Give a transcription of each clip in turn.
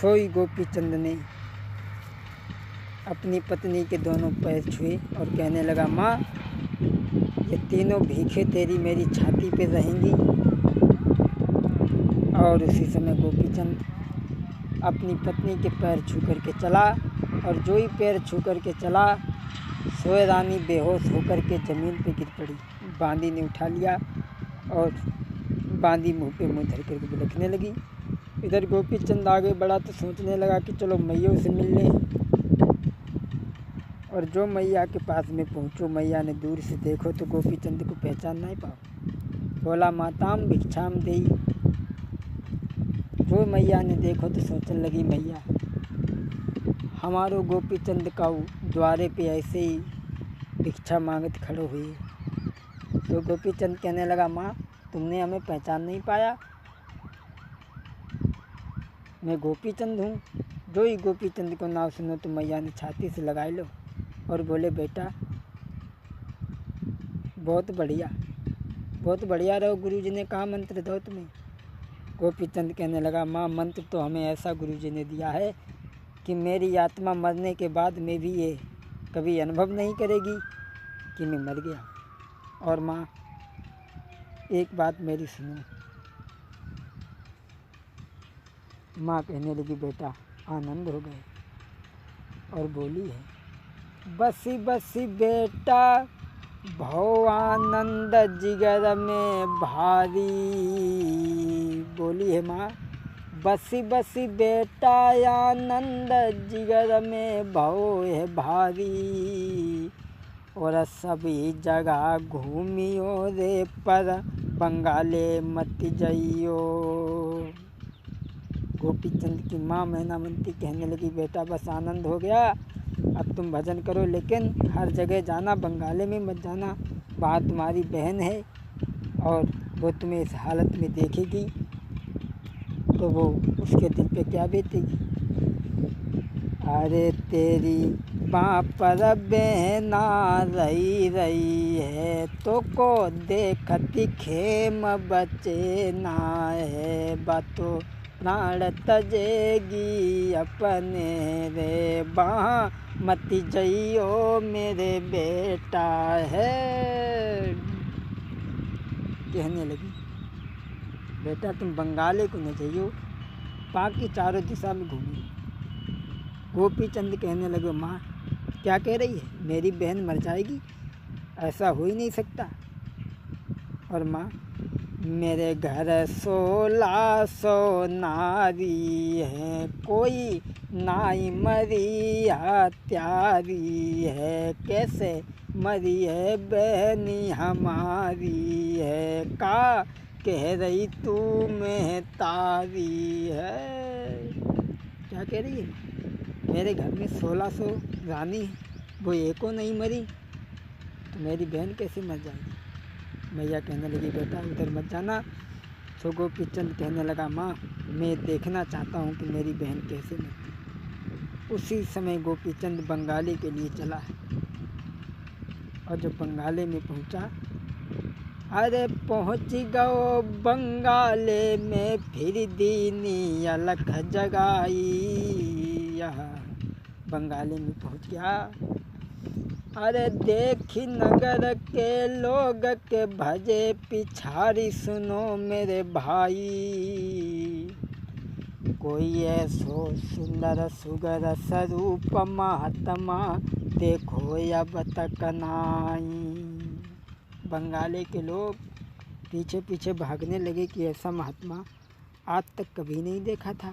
सोई गोपी चंद ने अपनी पत्नी के दोनों पैर छुए और कहने लगा, माँ ये तीनों भीखें तेरी मेरी छाती पे रहेंगी। और उसी समय गोपी चंद अपनी पत्नी के पैर छू करके चला और जो ही पैर छू करके चला, सोए रानी बेहोश होकर के ज़मीन पे गिर पड़ी। बांदी ने उठा लिया और बांदी मुंह पे मुंह धर करके बिलखने लगी। इधर गोपी चंद आगे बढ़ा तो सोचने लगा कि चलो मैया से मिल लें। और जो मैया के पास में पहुँचो, मैया ने दूर से देखो तो गोपी चंद को पहचान नहीं पाओ। बोला, माताम भिक्षाम देई। जो मैया ने देखो तो सोचने लगी, मैया हमारो गोपी चंद का द्वारे पे ऐसे ही भिक्षा मांगत खड़ो हुई। तो गोपी चंद कहने लगा, माँ तुमने हमें पहचान नहीं पाया, मैं गोपी चंद हूँ। जो ही गोपी चंद को नाम सुनो तो मैया ने छाती से लगाई लो और बोले, बेटा बहुत बढ़िया रहो, गुरुजी ने कहा मंत्र दो तुम्हें। गोपी चंद कहने लगा, माँ मंत्र तो हमें ऐसा गुरुजी ने दिया है कि मेरी आत्मा मरने के बाद में भी ये कभी अनुभव नहीं करेगी कि मैं मर गया। और माँ एक बात मेरी सुनो। माँ कहने लगी, बेटा आनंद हो गए और बोली है, बसी बसी बेटा भव आनंद जिगर में भारी। बोली है माँ, बसी बसी बेटा आनंद जिगर में भव है भारी। और सभी जगह घूमियो रे पर बंगाले मत जाइयो। गोपी चंद की माँ मैनावंती कहने लगी, बेटा बस आनंद हो गया, अब तुम भजन करो, लेकिन हर जगह जाना, बंगाले में मत जाना। वहाँ तुम्हारी बहन है और वो तुम्हें इस हालत में देखेगी तो वो उसके दिल पे क्या बीतेगी। अरे तेरी बाँ पर बहना रही रही है तो को देखती खेम बचे ना है। बातों प्राण तजेगी अपने रे, बाँ मत जइयो मेरे बेटा है। कहने लगी, बेटा तुम बंगाले को न जाइयो, बाकी चारों दिशा में घूमियो। गोपी चंद कहने लगे, माँ क्या कह रही है, मेरी बहन मर जाएगी, ऐसा हो ही नहीं सकता। और माँ मेरे घर 1600 नारी है, कोई नाई मरी हत्यारी है। कैसे मरी है बहनी हमारी है, का कह रही तू में तारी है। क्या कह रही है, मेरे घर में 1600 रानी है, वो एको नहीं मरी तो मेरी बहन कैसे मर जाएगी। मैया कहने लगी, बेटा उधर मत जाना। सो गोपी चंद कहने लगा, माँ मैं देखना चाहता हूँ कि मेरी बहन कैसे मरती। उसी समय गोपी चंद बंगाले के लिए चला और जब बंगाले में पहुँचा, अरे पहुँच गओ बंगाले में फिर दीनी अलख जगाई। यहाँ बंगाले में पहुँच गया। अरे देखी नगर के लोग के भजे पिछाड़ी, सुनो मेरे भाई कोई ऐसो सुंदर सुगर स्वरूप महात्मा देखो अब तक नाई। बंगाले के लोग पीछे पीछे भागने लगे कि ऐसा महात्मा आज तक कभी नहीं देखा था।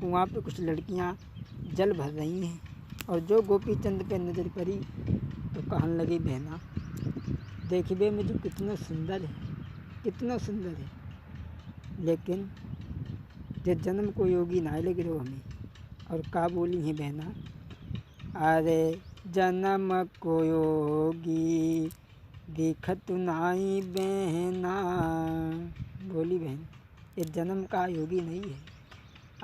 कुआं पे कुछ लड़कियां जल भर रही हैं और जो गोपी चंद पे नज़र पड़ी तो कहने लगी, बहना देखी बे मुझे कितना सुंदर है, कितना सुंदर है, लेकिन जे जन्म को योगी ना लग रहो हमें। और का बोली है बहना, अरे जन्म को योगी दिखत नाई बहना। बोली बहन ये जन्म का योगी नहीं है।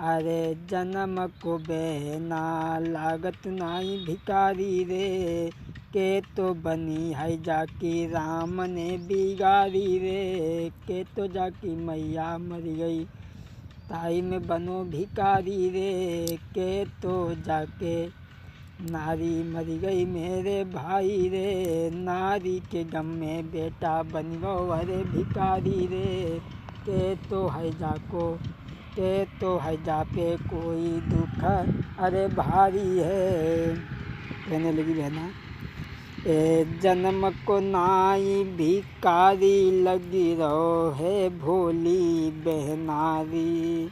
अरे जन्म को बहना लागत नाई भिकारी रे, के तो बनी है जाकी राम ने बिगाड़ी रे, के तो जाकी मैया मर गई ताई में बनो भिखारी रे, के तो जाके नारी मर गई मेरे भाई रे, नारी के गम में बेटा बन गो अरे भिखारी रे, के तो है जाको, के तो है जा पे कोई दुख अरे भारी है। कहने लगी बहना, ए जन्म को नाई भिखारी लगी रहो है भोली बहनारी,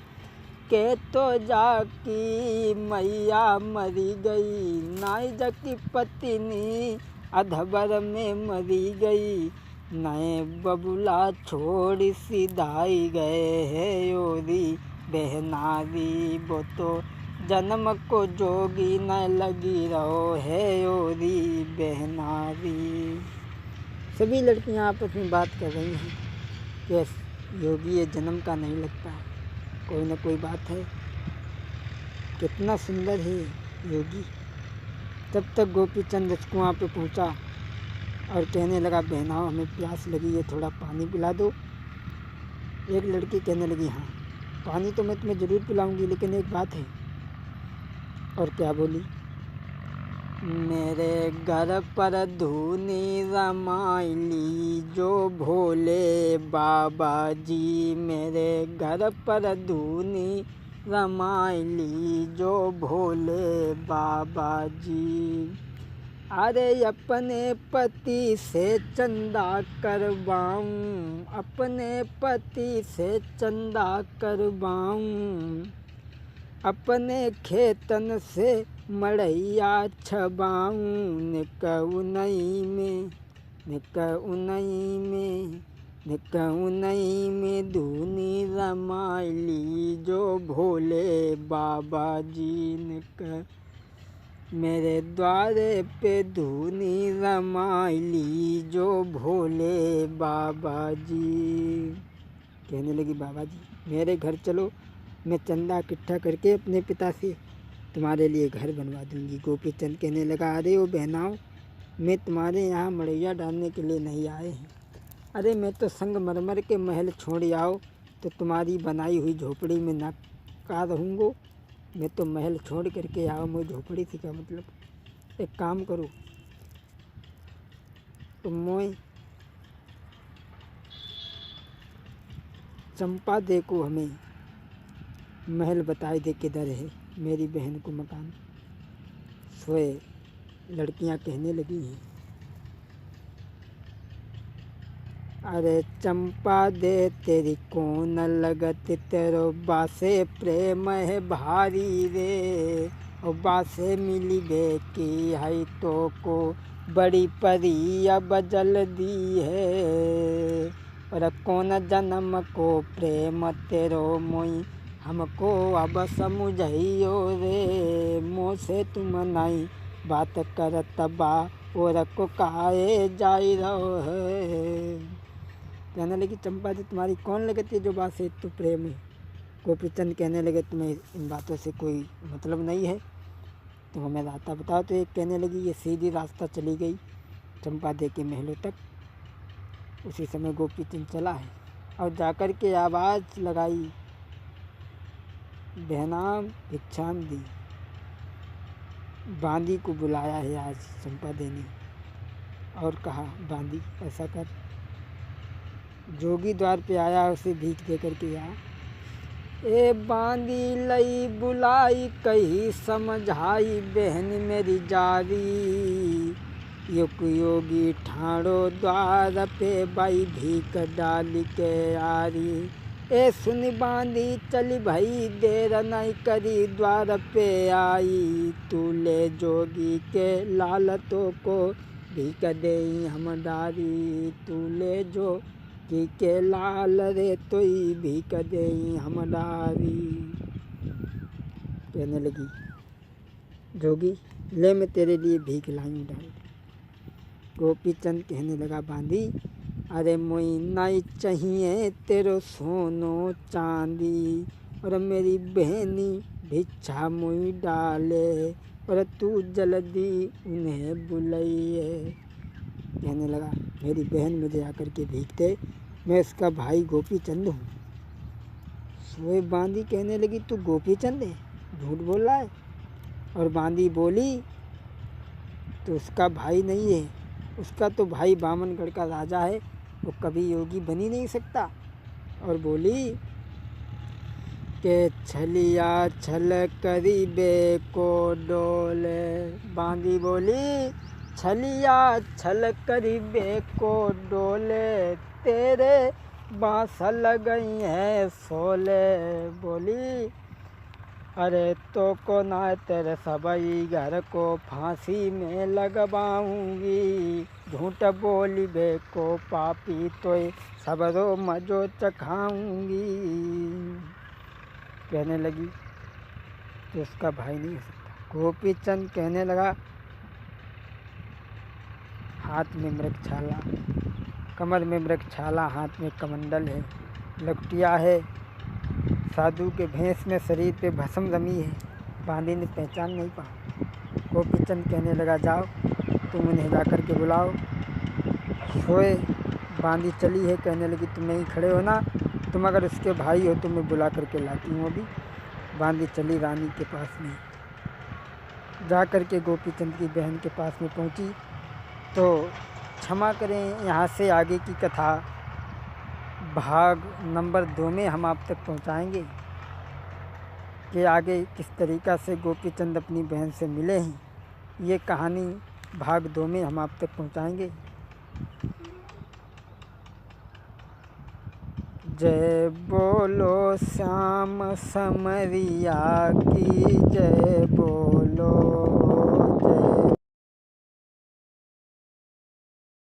के तो जाकी मैया मरी गई, नाई जकी पत्नी अधबर में मरी गई, नए बबुला छोड़ सिधाई गए है योरी बहनारी, वो तो जन्म को जोगी न लगी रहो है योरी बहनारी। सभी लड़कियां आपस में बात कर रही हैं कि योगी ये जन्म का नहीं लगता, कोई ना कोई बात है, कितना सुंदर है योगी। तब तक गोपी चंद कुआं पे पहुंचा और कहने लगा, बहनाओं हमें प्यास लगी है, थोड़ा पानी पिला दो। एक लड़की कहने लगी, हाँ पानी तो मैं तुम्हें ज़रूर पिलाऊंगी, लेकिन एक बात है। और क्या बोली, मेरे घर पर धूनी रमाइली जो भोले बाबा जी, मेरे घर पर धूनी रमाइली जो भोले बाबा जी, अरे अपने पति से चंदा करवाऊं, अपने पति से चंदा करवाऊं, अपने खेतन से मड़ैया छबाऊं, निकऊ नई में, निकऊ नई में, निकऊ नई में धूनी रमाइली जो भोले बाबा जी, निक मेरे द्वारे पे धूनी रमाइली जो भोले बाबा जी। कहने लगी, बाबा जी मेरे घर चलो, मैं चंदा इकट्ठा करके अपने पिता से तुम्हारे लिए घर बनवा दूंगी। गोपी चंद कहने लगा, अरे ओ बहनाओं, मैं तुम्हारे यहाँ मड़ैया डालने के लिए नहीं आए हैं, अरे मैं तो संगमरमर के महल छोड़ आओ तो तुम्हारी बनाई हुई झोपड़ी में ना का रहूँगो, मैं तो महल छोड़ करके आओ, मुझे झोपड़ी से क्या मतलब। एक काम करो, तुम मोए चंपा दे को हमें महल बताए दे किधर है, मेरी बहन को मकान। सोए लड़कियां कहने लगी हैं, अरे चंपा दे तेरी कौन लगत, तेरो बासे प्रेम है भारी रे, और बासे मिली बे की है तो को बड़ी परी अब जल्दी है, और कौन जन्म को प्रेम तेरो मोई हमको अब समझियो रे, मुँह से तुम नहीं बात करत बा और को काहे जाई रहो है। कहने लगी, चंपा जी तुम्हारी कौन लगती है जो बात से तो प्रेम है। गोपी चंद कहने लगे, तुम्हें इन बातों से कोई मतलब नहीं है, तुम हमें रास्ता बताओ। तो एक कहने लगी, ये सीधी रास्ता चली गई चंपा दे के महलों तक। उसी समय गोपी चंद चला है और जाकर के आवाज़ लगाई, बहनाम भिक्षाम दी। बांदी को बुलाया है आज चंपा दे ने और कहा, बांदी ऐसा कर। जोगी द्वार पे आया, उसे भीख दे करके आ। ए बांदी लई बुलाई कही समझाई, बहन मेरी जारी, युक योगी ठाड़ो द्वार पे बाई भीख डाल के आरी। ए सुन बांदी चली भई देर नहीं करी, द्वार पे आई तू ले जोगी के लालतों को भीख दे हम डारी, तू ले जोगी के लाल रे तोई भीख दे हम डारी। कहने लगी, जोगी ले मैं तेरे लिए भीख लाई डाल। गोपी चंद कहने लगा, बांदी अरे मोई नहीं चाहिए तेरो सोनो चांदी, और मेरी बहनी भिक्षा मोई डाले, और तू जल्दी उन्हें बुलाइए। कहने लगा, मेरी बहन मुझे आकर के भीख दे, मैं उसका भाई गोपी चंद हूँ। सोए बांदी कहने लगी तू गोपी चंद है, झूठ बोल रहा है। और बांदी बोली तो उसका भाई नहीं है, उसका तो भाई बामनगढ़ का राजा है, वो कभी योगी बन ही नहीं सकता। और बोली के छलिया छल करीबे को डोले। बांदी बोली छलिया छल करीबे को डोले, तेरे बाँस लग गई है सोले। बोली अरे तो को ना तेरे सबई घर को फांसी में लगवाऊंगी, झूठ बोली बे को पापी तो सबरो मजो चखाऊंगी। कहने लगी तो उसका भाई नहीं हो सकता। गोपी चंद कहने लगा हाथ में मृगछाला, कमर में मृगछाला, हाथ में कमंडल है, लकटिया है, साधु के भेष में शरीर पे भस्म रमी है। बांदी ने पहचान नहीं पाया। गोपी चंद कहने लगा जाओ तुम उन्हें जा कर के बुलाओ। सोए बांदी चली है, कहने लगी तुम नहीं खड़े हो ना, तुम अगर उसके भाई हो तो मैं बुला करके लाती हूँ अभी। बांदी चली रानी के पास में, जा कर के गोपी चंद की बहन के पास में पहुँची। तो क्षमा करें, यहाँ से आगे की कथा भाग नंबर 2 में हम आप तक पहुँचाएंगे कि आगे किस तरीक़ा से गोपी चंद अपनी बहन से मिले हैं। ये कहानी भाग 2 में हम आप तक पहुँचाएंगे। जय बोलो श्याम समरिया की, जय बोलो जय